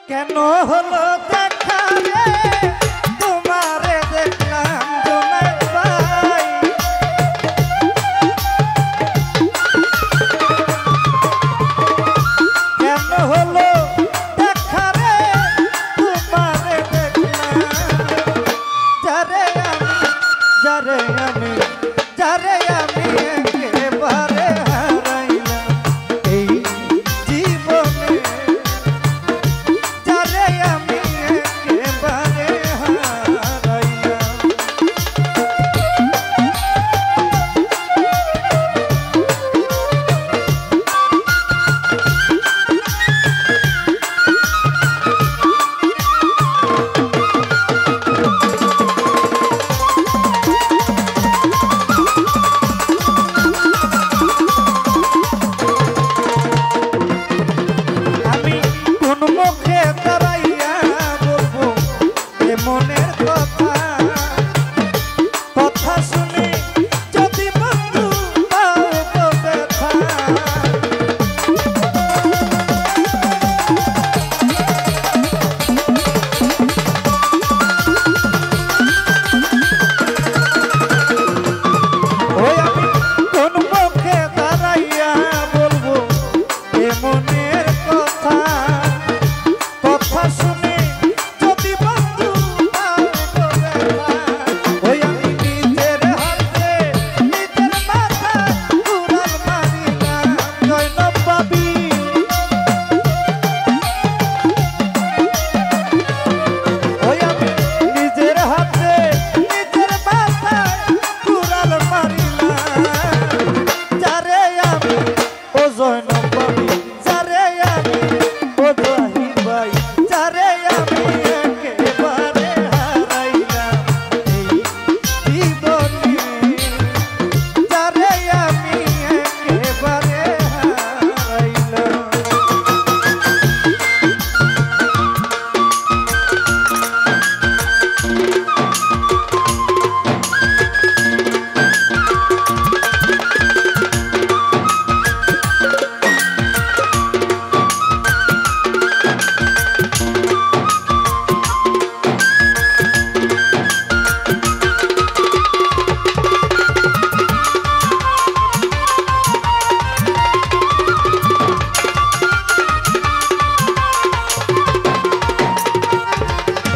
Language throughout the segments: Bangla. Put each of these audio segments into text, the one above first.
কেন হলো দেখা রে তোমারে দেখলাম জুনায়েদ ভাই কেন হলো দেখা রে তোমারে দেখলাম যারে আমি একেবারে হারাইলাম এই জীবনে যারে আমি একেবারে হারাইলাম মনের কথা কথা শুনে যদি বন্ধু পাও তো ব্যথা ওই আমি কোন মুখে দাঁড়াইয়া বলবো এ মনের কথা কথা শুনে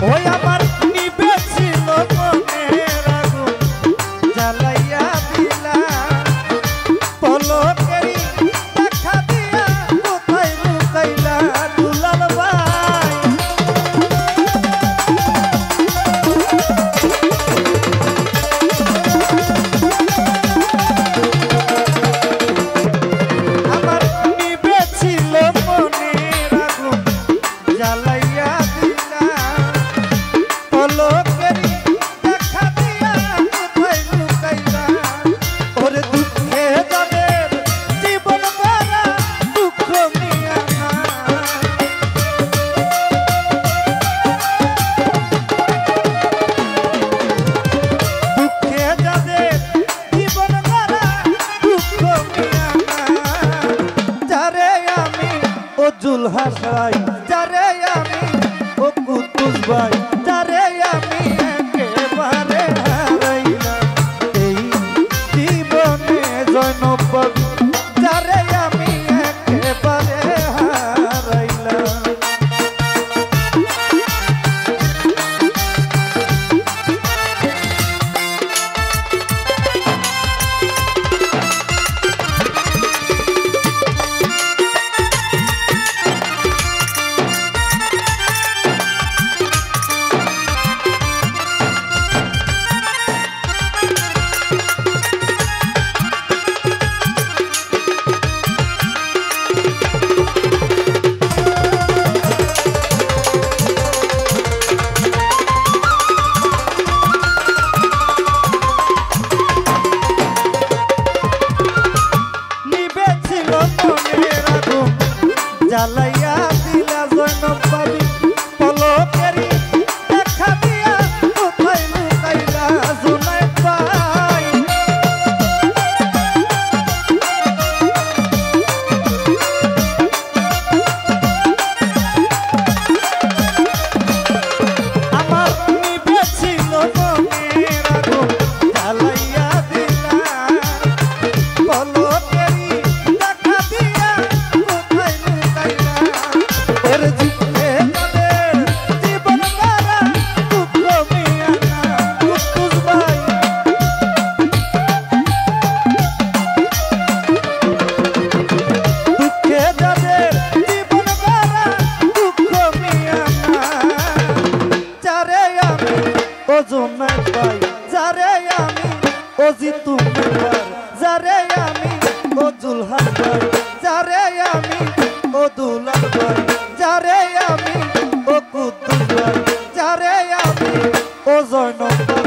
ওই আমার নিবেছিল মনের আগুন জ্বালাইয়া দিলা পলকেরই দেখা দিয়া কোথায় লুকাইলা দুলাল ভাই আমার নিবেছিল মনের আগুন জ্বালাইয়া হাসাই যারে আমি ও কুতুস ভাই যারে আমি একেবারে হারাইলাম এই জীবনে জয়নব যারে আমি একেবারে হারাইলাম জোনায়েত ভাই যারে আমি ও জিতু মেম্বার যারে আমি ও জুলহান ভাই যারে আমি ও দুলাল ভাই যারে আমি ও কুদ্দুস ভাই যারে আমি ও জয়নব